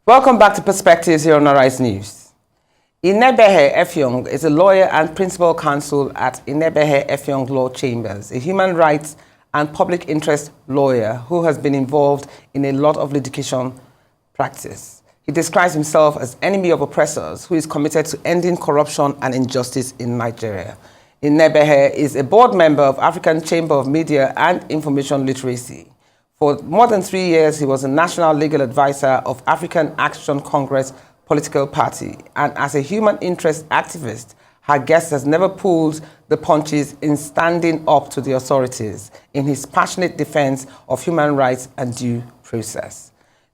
Welcome back to Perspectives here on Arise News. Inibehe Effiong is a lawyer and principal counsel at Inibehe Effiong Law Chambers, a human rights and public interest lawyer who has been involved in a lot of litigation practice. He describes himself as enemy of oppressors who is committed to ending corruption and injustice in Nigeria. Inibehe is a board member of African Chamber of Media and Information Literacy. For more than 3 years, he was a national legal advisor of African Action Congress political party. And as a human interest activist, her guest has never pulled the punches in standing up to the authorities in his passionate defense of human rights and due process.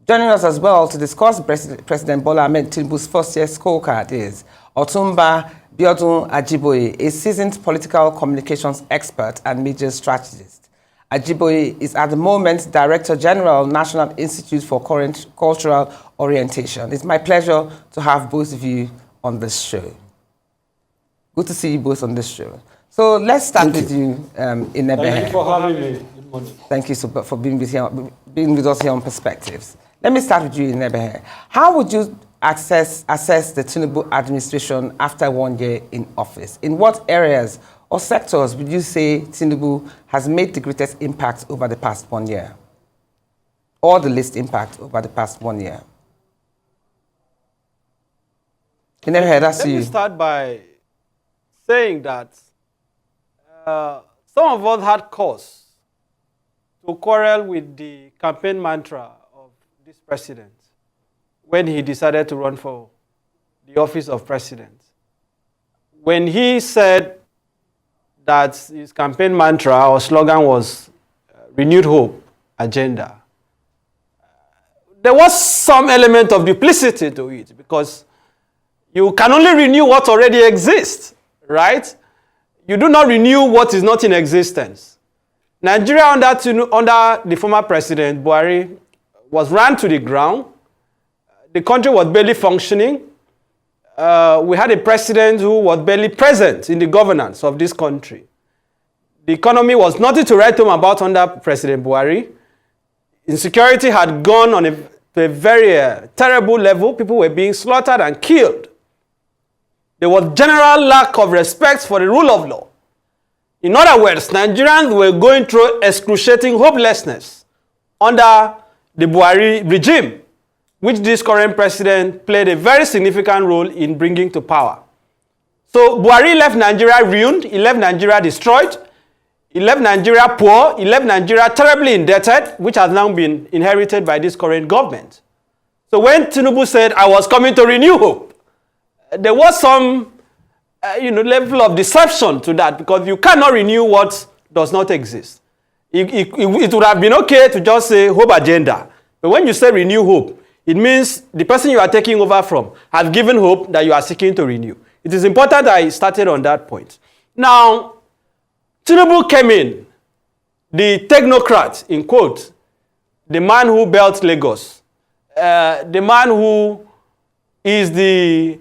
Joining us as well to discuss President Bola Ahmed Tinubu's first-year scorecard is Otumba Abiodun Ajiboye, a seasoned political communications expert and media strategist. Ajiboye is at the moment Director General, National Institute for Cultural Orientation. It's my pleasure to have both of you on this show. Good to see you both on this show. So let's start with you, Inibehe. Thank you for having me. Good morning. Thank you for being with us here on Perspectives. Let me start with you, Inibehe. How would you assess the Tinubu administration after 1 year in office? In what areas or sectors would you say Tinubu has made the greatest impact over the past 1 year? Or the least impact over the past 1 year? Inibehe, that's you. Let me start by saying that some of us had cause to quarrel with the campaign mantra of this president when he decided to run for the office of president. When he said that his campaign mantra or slogan was renewed hope agenda, there was some element of duplicity to it because you can only renew what already exists, right? You do not renew what is not in existence. Nigeria under the former president, Buhari, was run to the ground. The country was barely functioning. We had a president who was barely present in the governance of this country. The economy was nothing to write home about under President Buhari. Insecurity had gone to a very terrible level. People were being slaughtered and killed. There was general lack of respect for the rule of law. In other words, Nigerians were going through excruciating hopelessness under the Buhari regime, which this current president played a very significant role in bringing to power. So Buhari left Nigeria ruined, he left Nigeria destroyed, he left Nigeria poor, he left Nigeria terribly indebted, which has now been inherited by this current government. So when Tinubu said, I was coming to renew hope, there was some level of deception to that because you cannot renew what does not exist. It would have been okay to just say hope agenda. But when you say renew hope, it means the person you are taking over from has given hope that you are seeking to renew. It is important that I started on that point. Now, Tinubu came in, the technocrat, in quote, the man who built Lagos, the man who is the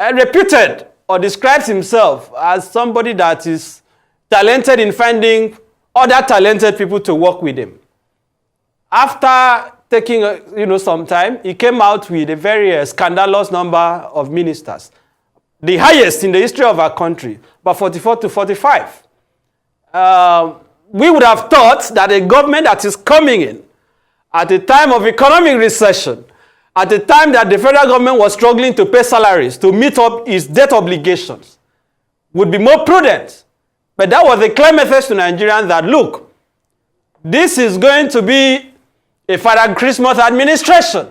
reputed or describes himself as somebody that is talented in finding other talented people to work with him. After taking some time, he came out with a very scandalous number of ministers, the highest in the history of our country, about 44 to 45. We would have thought that a government that is coming in at a time of economic recession, at the time that the federal government was struggling to pay salaries to meet up its debt obligations, would be more prudent. But that was a clear message to Nigerians that, look, this is going to be a Father Christmas administration.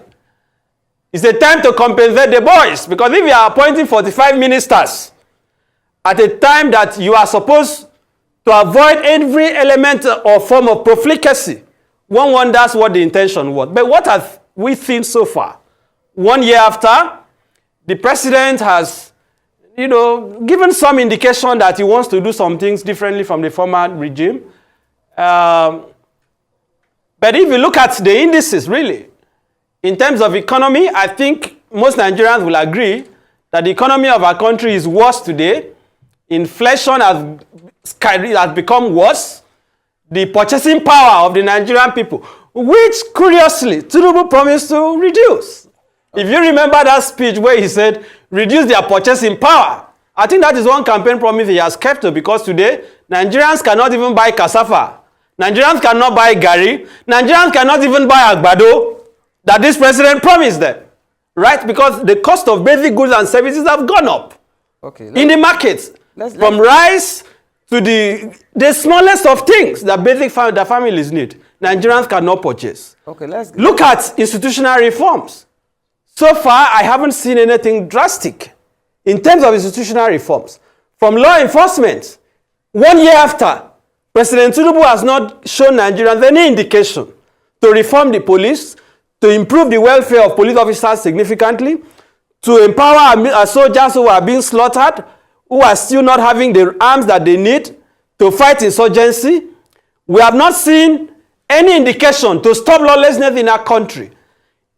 It's a time to compensate the boys, because if you are appointing 45 ministers at a time that you are supposed to avoid every element or form of profligacy, one wonders what the intention was. But what have we seen so far? 1 year after, the president has, given some indication that he wants to do some things differently from the former regime. But if you look at the indices, really, in terms of economy, I think most Nigerians will agree that the economy of our country is worse today. Inflation has become worse. The purchasing power of the Nigerian people, which, curiously, Tinubu promised to reduce. If you remember that speech where he said, reduce their purchasing power, I think that is one campaign promise he has kept to, because today, Nigerians cannot even buy cassava. Nigerians cannot buy gari. Nigerians cannot even buy agbado that this president promised them. Right? Because the cost of basic goods and services have gone up. Okay, in the markets. From rice to the smallest of things that the families need. Nigerians cannot purchase. Okay, let's look at institutional reforms. So far, I haven't seen anything drastic in terms of institutional reforms. From law enforcement, 1 year after, President Tinubu has not shown Nigerians any indication to reform the police, to improve the welfare of police officers significantly, to empower our soldiers who are being slaughtered, who are still not having the arms that they need to fight insurgency. We have not seen any indication to stop lawlessness in our country.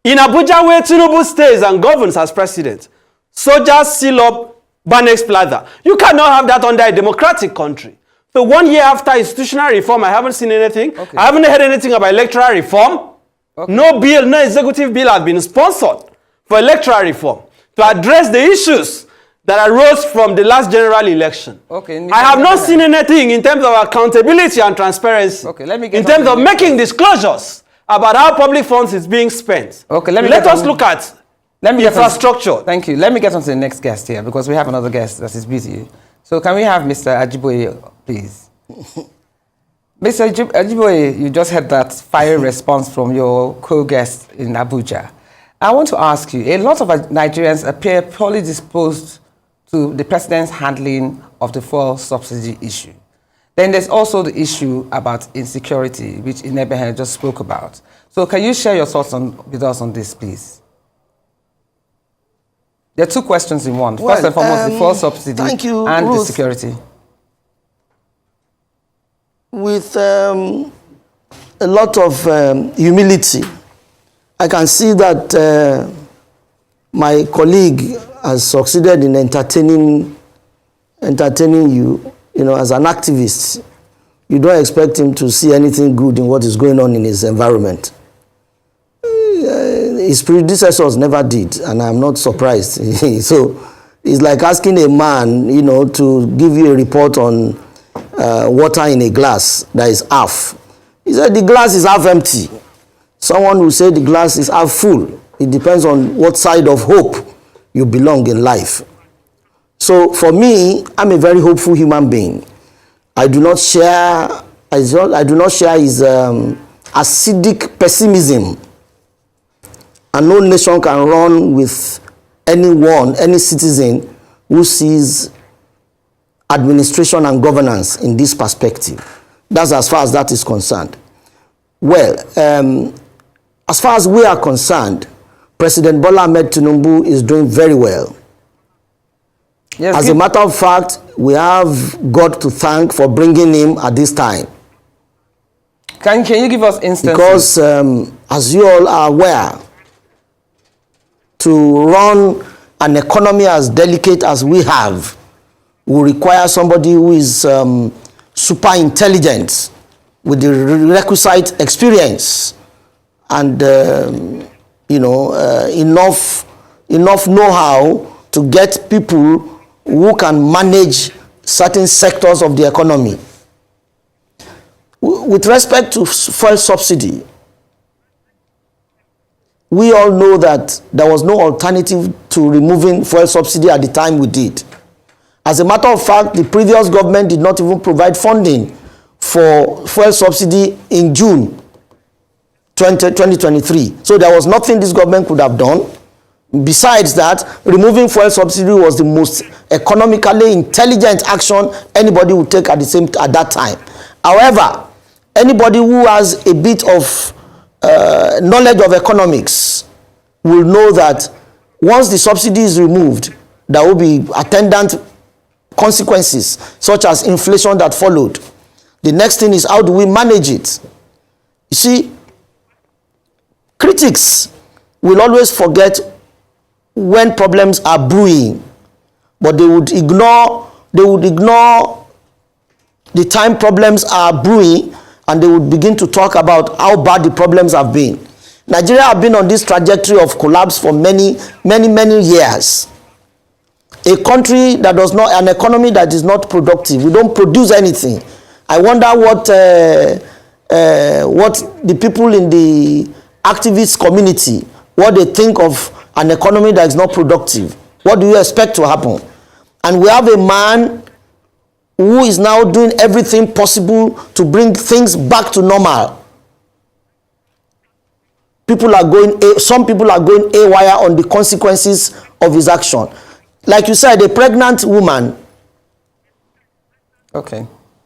In Abuja, where Tinubu stays and governs as president, soldiers seal up Banex Plaza. You cannot have that under a democratic country. So 1 year after institutional reform, I haven't seen anything. Okay. I haven't heard anything about electoral reform. Okay. No bill, no executive bill has been sponsored for electoral reform to address the issues that arose from the last general election. Okay, I have not seen anything in terms of accountability and transparency. Okay, in terms of making disclosures about how public funds is being spent. Okay, let us look at infrastructure. Thank you. Let me get on to the next guest here, because we have another guest that is busy. So can we have Mr. Ajiboye, please? Mr. Ajiboye, you just had that fiery response from your co-guest in Abuja. I want to ask you, a lot of Nigerians appear poorly disposed to the president's handling of the fuel subsidy issue. Then there's also the issue about insecurity, which Inibehe just spoke about. So can you share your thoughts with us on this, please? There are two questions in one. First and foremost, the fuel subsidy and Ruth, the security. With a lot of humility, I can see that my colleague has succeeded in entertaining you, as an activist. You don't expect him to see anything good in what is going on in his environment. His predecessors never did, and I'm not surprised. So it's like asking a man, to give you a report on water in a glass that is half. He said the glass is half empty. Someone will say the glass is half full. It depends on what side of hope you belong in life. So for me, I'm a very hopeful human being. I do not share his acidic pessimism. And no nation can run with any citizen who sees administration and governance in this perspective. That's as far as that is concerned. Well, as far as we are concerned, President Bola Ahmed Tinubu is doing very well. Yes, as a matter of fact, we have God to thank for bringing him at this time. Can you give us instances? Because as you all are aware, to run an economy as delicate as we have will require somebody who is super intelligent with the requisite experience and enough know-how to get people who can manage certain sectors of the economy. With respect to fuel subsidy, we all know that there was no alternative to removing fuel subsidy at the time we did. As a matter of fact, the previous government did not even provide funding for fuel subsidy in June 2023. So there was nothing this government could have done. Besides that, removing fuel subsidy was the most economically intelligent action anybody would take at that time. However, anybody who has a bit of knowledge of economics will know that once the subsidy is removed, there will be attendant consequences such as inflation that followed. The next thing is, how do we manage it? You see, critics will always forget when problems are brewing, but they would ignore the time problems are brewing, and they would begin to talk about how bad the problems have been. Now, Nigeria have been on this trajectory of collapse for many years. A country that does not, an economy that is not productive. We don't produce anything. I wonder what the people in the activist community, what they think of an economy that is not productive. What do you expect to happen? And we have a man who is now doing everything possible to bring things back to normal. Some people are going haywire on the consequences of his action. Like you said, a pregnant woman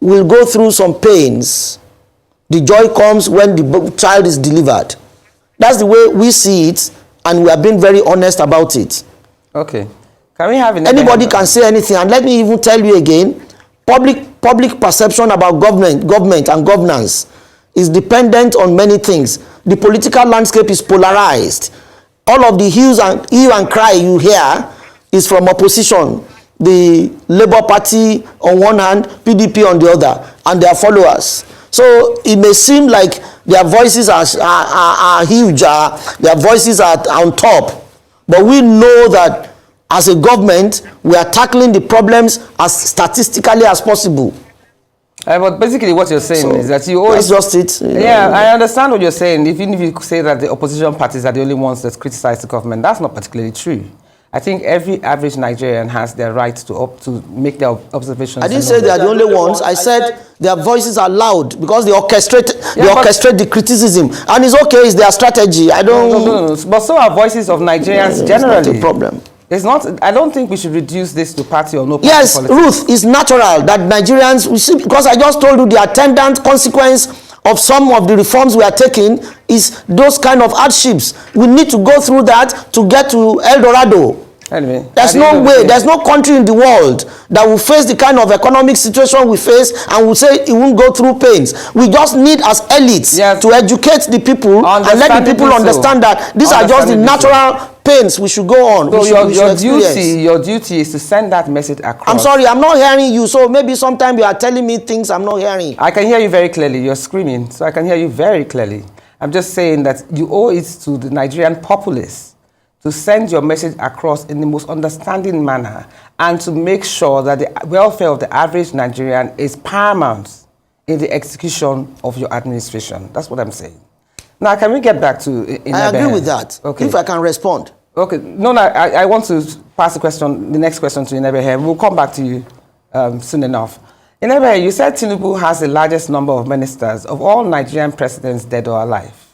will go through some pains. The joy comes when the child is delivered. That's the way we see it, and we have been very honest about it. Okay. Can we have anybody can say anything, and let me even tell you again, public perception about government and governance is dependent on many things. The political landscape is polarized. All of the hue and cry you hear is from opposition. The Labour Party on one hand, PDP on the other, and their followers. So it may seem like their voices are huge, their voices are on top. But we know that as a government, we are tackling the problems as statistically as possible. But basically what you're saying is that you always... That's just it. Yeah, I understand what you're saying. Even if you say that the opposition parties are the only ones that criticize the government, that's not particularly true. I think every average Nigerian has their right to make their observations. I didn't say they are the only ones. I said their voices are loud because they orchestrate the criticism. And it's okay, it's their strategy. I don't... No. But so are voices of Nigerians generally. It's not a problem. It's not, I don't think we should reduce this to party or no party yes, politics. Ruth, it's natural that Nigerians, because I just told you the attendant consequence of some of the reforms we are taking is those kind of hardships. We need to go through that to get to El Dorado. Anyway, there's no way, there's no country in the world that will face the kind of economic situation we face and will say it won't go through pains. We just need as elites to educate the people and let the people understand that these are just the natural pains we should go on. So your duty is to send that message across. I'm sorry, I'm not hearing you. So maybe sometime you are telling me things I'm not hearing. I can hear you very clearly. You're screaming, so I can hear you very clearly. I'm just saying that you owe it to the Nigerian populace to send your message across in the most understanding manner and to make sure that the welfare of the average Nigerian is paramount in the execution of your administration. That's what I'm saying. Now, can we get back to Inibehe? I agree with that. Okay. If I can respond. Okay. No, I want to pass the next question to Inibehe. We'll come back to you soon enough. Inibehe, you said Tinubu has the largest number of ministers of all Nigerian presidents dead or alive.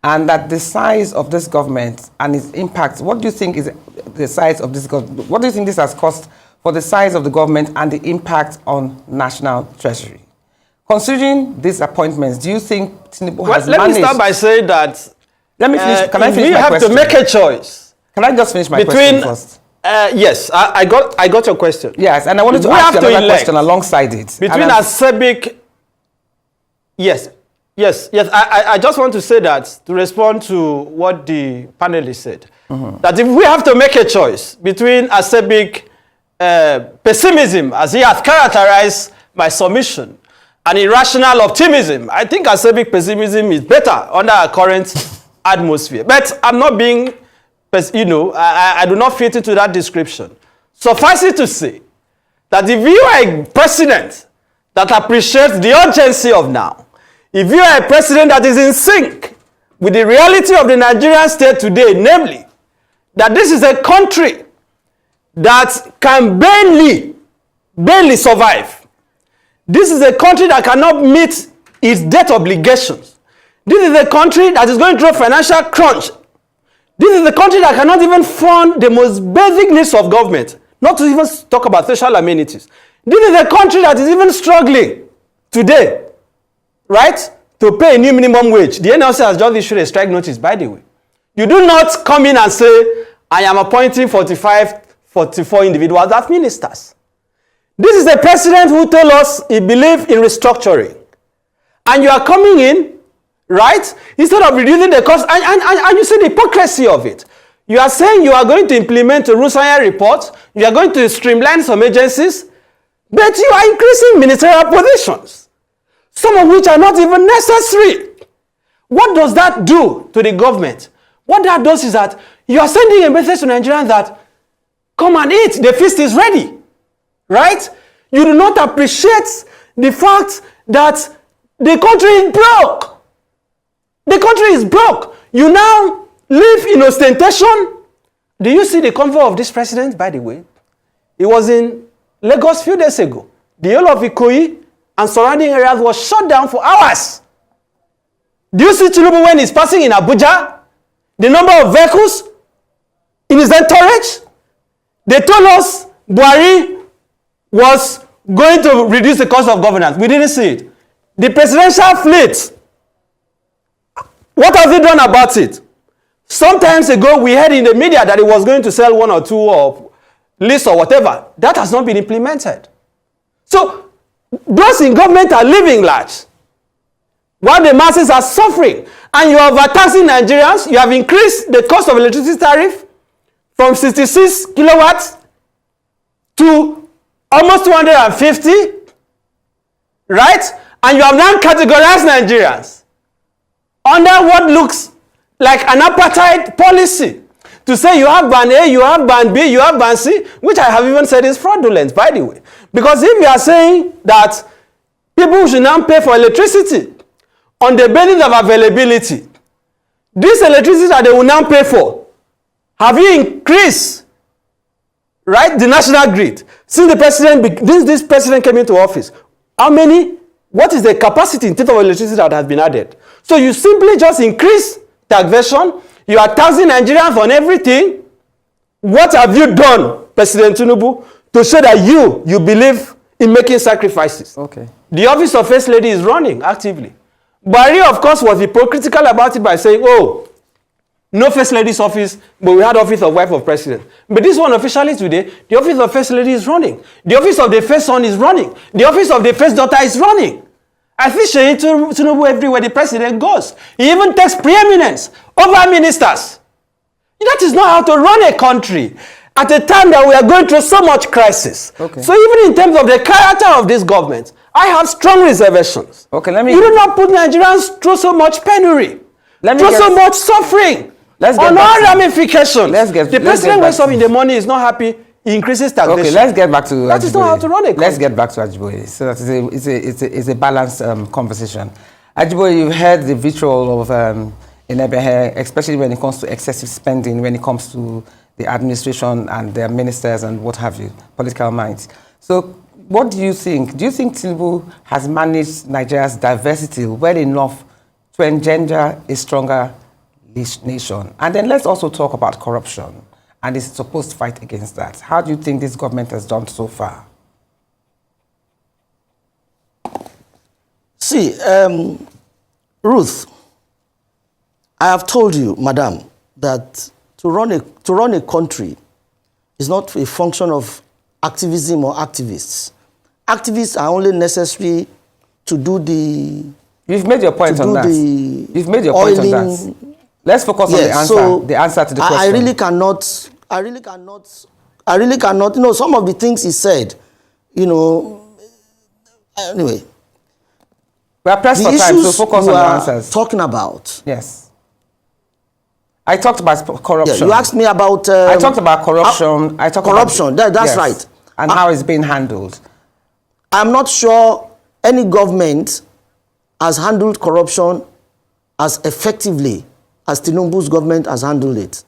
And that the size of this government and its impact, what do you think is the size of this government? What do you think this has cost for the size of the government and the impact on national treasury? Considering these appointments, do you think Tinubu has managed... Let me start by saying that... Let me finish. Can I finish my question? You have to make a choice. Can I just finish my question first? Yes, I got your question. Yes, and I wanted to ask you another question alongside it. Between Asebic... Yes, I just want to say that to respond to what the panelists said. That if we have to make a choice between Asebic pessimism, as he has characterized my submission, and irrational optimism, I think Asebic pessimism is better under our current atmosphere. But I'm not being, I do not fit into that description. Suffice it to say that if you are a president that appreciates the urgency of now, if you are a president that is in sync with the reality of the Nigerian state today, namely, that this is a country that can barely survive. This is a country that cannot meet its debt obligations. This is a country that is going through a financial crunch. This is a country that cannot even fund the most basic needs of government, not to even talk about social amenities. This is a country that is even struggling today, right, to pay a new minimum wage. The NLC has just issued a strike notice, by the way. You do not come in and say, I am appointing 44 individuals as ministers. This is a president who told us he believed in restructuring. And you are coming in, right, instead of reducing the cost, and you see the hypocrisy of it. You are saying you are going to implement a Rusanya report, you are going to streamline some agencies, but you are increasing ministerial positions, some of which are not even necessary. what does that do to the government? What that does is that you are sending a message to Nigerians that come and eat, the feast is ready, right? You do not appreciate the fact that the country is broke. The country is broke. You now live in ostentation. Do you see the convoy of this president, by the way? He was in Lagos a few days ago. The whole of Ikoyi and surrounding areas was shut down for hours. Do you see Tinubu when he's passing in Abuja? The number of vehicles in his entourage? They told us Buhari was going to reduce the cost of governance. We didn't see it. The presidential fleet, what have they done about it? Sometimes ago, we heard in the media that he was going to sell 1 or 2 or lists or whatever. That has not been implemented. So, those in government are living large, while the masses are suffering. And you are overtaxing Nigerians. You have increased the cost of electricity tariff from 66 kilowatts to almost 250, right? And you have now categorized Nigerians under what looks like an apartheid policy to say you have ban A, you have ban B, you have ban C, which I have even said is fraudulent, by the way. Because if you are saying that people should now pay for electricity on the basis of availability, this electricity that they will now pay for, have you increased, right, the national grid? Since the president, this president came into office, what is the capacity in terms of electricity that has been added? So you simply just increase taxation, you are taxing Nigerians on everything. What have you done, President Tinubu, to show that you believe in making sacrifices? Okay. The office of First Lady is running actively. Buhari, of course, was hypocritical about it by saying, oh, no First Lady's office, but we had office of Wife of President. But this one officially today, the office of First Lady is running. The office of the First Son is running. The office of the First Daughter is running. I think Tinubu everywhere the president goes. He even takes preeminence over ministers. That is not how to run a country at a time that we are going through so much crisis. Okay. So even in terms of the character of this government, I have strong reservations. Okay, let me... You do not put Nigerians through so much penury, through so much suffering, on all ramifications. The president wakes up in the morning, is not happy, he increases taxation. Okay, let's get back to Ajiboye. That is not how to run a country. Let's get back to Ajiboye. So that it's a balanced conversation. Ajiboye, you've heard the vitriol of Inibehe, especially when it comes to excessive spending, when it comes to the administration and their ministers and what have you, political minds. So what do you think? Do you think Tinubu has managed Nigeria's diversity well enough to engender a stronger nation? And then let's also talk about corruption and is supposed to fight against that. How do you think this government has done so far? See, Ruth, I have told you, madam, that to run a country is not a function of activism or activists. Activists are only necessary to do the... You've made your point on that. You've made your point on that. Let's focus on the answer. So the answer to the question. I really cannot, you know, some of the things he said, you know, anyway. We are pressed for time, so focus on the answers. Talking about. Yes. I talked about corruption. Yeah, you asked me about... I talked about corruption. I talked corruption, about, that's yes, right. And how it's being handled. I'm not sure any government has handled corruption as effectively as Tinubu's government has handled it.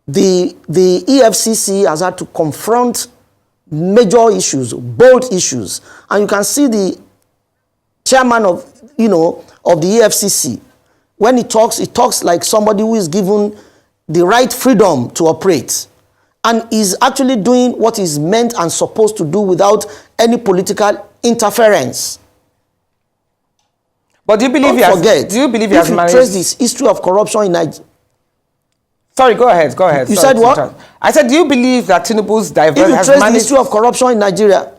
The EFCC has had to confront major issues, bold issues. And you can see the chairman of, you know, of the EFCC. When he talks like somebody who is given the right freedom to operate. And is actually doing what is meant and supposed to do without any political interference. But do you believe he has managed... trace this history of corruption in Nigeria... Sorry, go ahead. You said what? I said, do you believe that Tinubu's diversity has trace managed... the history of corruption in Nigeria...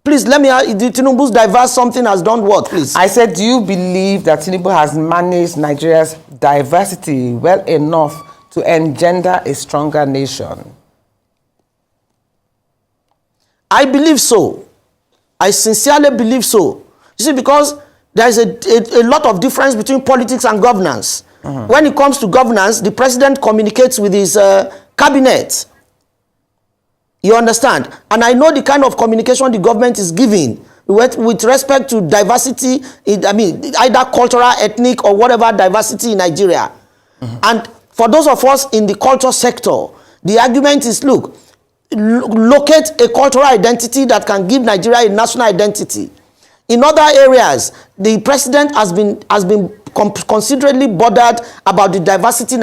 Please, let me ask, Tinubu's diverse something has done what, please? I said, do you believe that Tinubu has managed Nigeria's diversity well enough to engender a stronger nation? I believe so. I sincerely believe so. You see, because there is a lot of difference between politics and governance. When it comes to governance, the president communicates with his cabinet. You understand? And I know the kind of communication the government is giving with respect to diversity, either cultural, ethnic, or whatever diversity in Nigeria. And for those of us in the culture sector, the argument is, look, locate a cultural identity that can give Nigeria a national identity. In other areas, the president has been considerably bothered about the diversity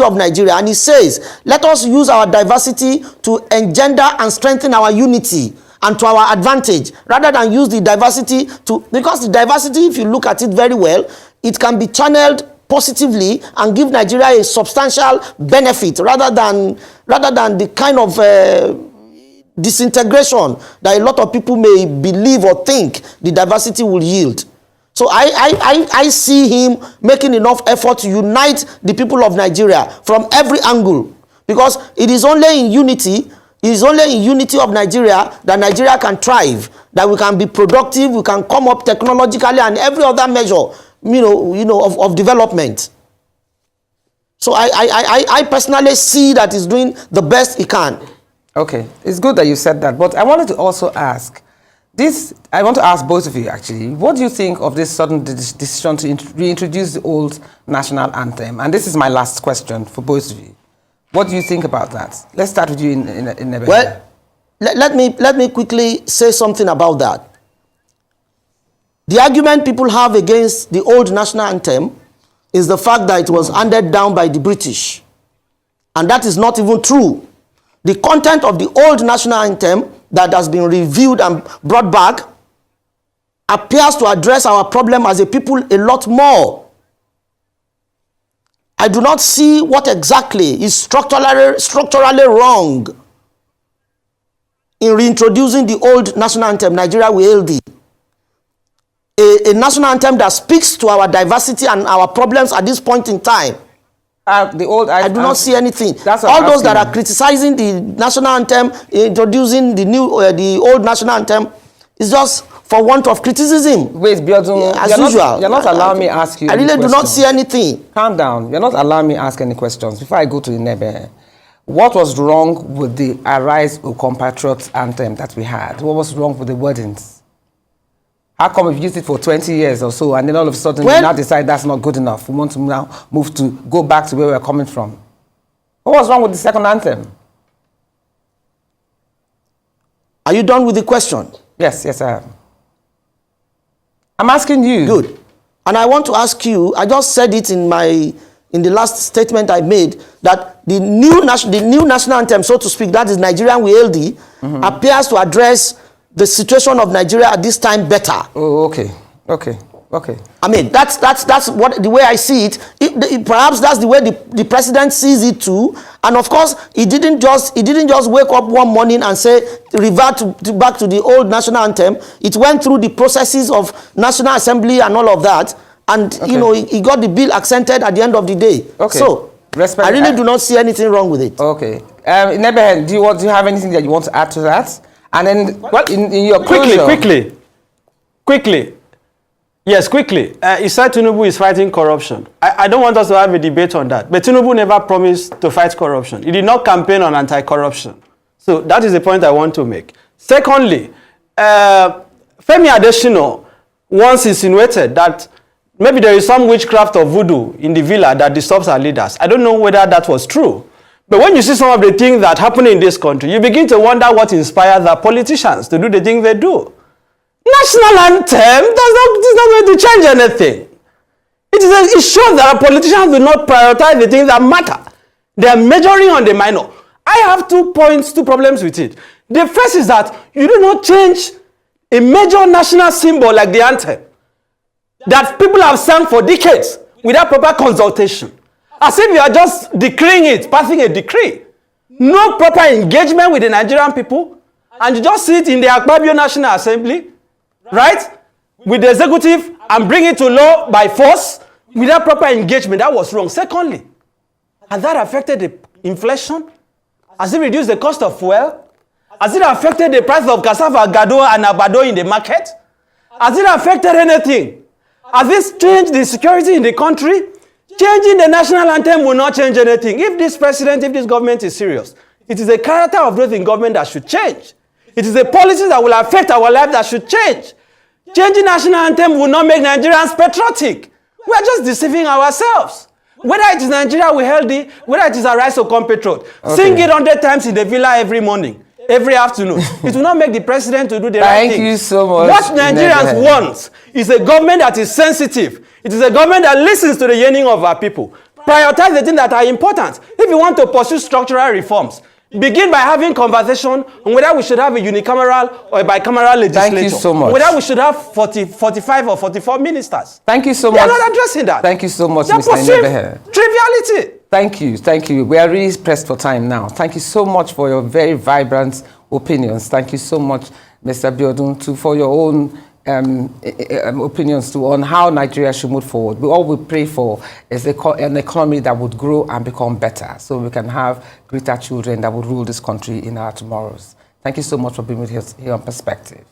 of Nigeria, and he says, let us use our diversity to engender and strengthen our unity and to our advantage, rather than use the diversity because the diversity, if you look at it very well, it can be channeled positively and give Nigeria a substantial benefit, rather than the kind of disintegration that a lot of people may believe or think the diversity will yield. So I see him making enough effort to unite the people of Nigeria from every angle, because it is only in unity of Nigeria that Nigeria can thrive, that we can be productive, we can come up technologically and every other measure, of development. So I personally see that he's doing the best he can. Okay, it's good that you said that, but I wanted to also ask I want to ask both of you actually, what do you think of this sudden decision to reintroduce the old national anthem? And this is my last question for both of you. What do you think about that? Let's start with you in Inibehe. Well, let me quickly say something about that. The argument people have against the old national anthem is the fact that it was handed down by the British. And that is not even true. The content of the old national anthem that has been reviewed and brought back appears to address our problem as a people a lot more. I do not see what exactly is structurally wrong in reintroducing the old national anthem, Nigeria We Hail Thee. A national anthem that speaks to our diversity and our problems at this point in time. I do not see anything. All those that are criticizing the national anthem, introducing the old national anthem, is just for want of criticism. Wait, Abiodun, as usual. You're not allowing me to ask you. I really do not see anything. Calm down. You're not allowing me to ask any questions. Before I go to Inibehe, what was wrong with the Arise, O Compatriots anthem that we had? What was wrong with the wordings? How come we've used it for 20 years or so, and then all of a sudden we now decide that's not good enough? We want to now go back to where we're coming from. What was wrong with the second anthem? Are you done with the question? Yes, I am. I'm asking you. Good. And I want to ask you, I just said it in the last statement I made, that the new national anthem, so to speak, that is Nigerian We Hail Thee, appears to address the situation of Nigeria at this time better. Oh, okay. I mean, that's what the way I see it. Perhaps that's the way the president sees it too. And of course, he didn't just wake up one morning and say revert back to the old national anthem. It went through the processes of National Assembly and all of that, and he got the bill accented at the end of the day. Okay. So I really do not see anything wrong with it. Okay. Inibehe, do you have anything that you want to add to that? And then, in your quickly. Yes, quickly. He said Tinubu is fighting corruption. I don't want us to have a debate on that. But Tinubu never promised to fight corruption. He did not campaign on anti-corruption. So that is the point I want to make. Secondly, Femi Adesina once insinuated that maybe there is some witchcraft or voodoo in the villa that disturbs our leaders. I don't know whether that was true. But when you see some of the things that happen in this country, you begin to wonder what inspires our politicians to do the things they do. National anthem is not going to change anything. It shows that our politicians do not prioritize the things that matter. They are majoring on the minor. I have 2 problems with it. The first is that you do not change a major national symbol like the anthem that people have sung for decades without proper consultation. As if you are just decreeing it, passing a decree. No proper engagement with the Nigerian people. And you just sit in the Akpabio National Assembly, right, with the executive and bring it to law by force without proper engagement. That was wrong. Secondly, has that affected the inflation? Has it reduced the cost of fuel? Has it affected the price of cassava, gado, and abado in the market? Has it affected anything? Has this changed the security in the country? Changing the national anthem will not change anything. If this president, if this government is serious, it is the character of those in government that should change. It is the policies that will affect our life that should change. Changing national anthem will not make Nigerians patriotic. We are just deceiving ourselves. Whether it is Nigeria we healthy, whether it is a rise to come patriot, sing it 100 times in the villa every morning, every afternoon. It will not make the president to do the right thing. Thank you so much. What Nigerians want is a government that is sensitive. It is a government that listens to the yearning of our people. Prioritize the things that are important. If you want to pursue structural reforms, begin by having conversation on whether we should have a unicameral or a bicameral legislature. Thank you so much. Whether we should have 45 or 44 ministers. Thank you so They much. are not addressing that. Thank you so much, They are Mr. pursuing Inibehe. triviality. Thank you. We are really pressed for time now. Thank you so much for your very vibrant opinions. Thank you so much, Mr. Abiodun, too, for your own opinions too on how Nigeria should move forward. All we pray for is an economy that would grow and become better, so we can have greater children that would rule this country in our tomorrows. Thank you so much for being with us here on Perspective.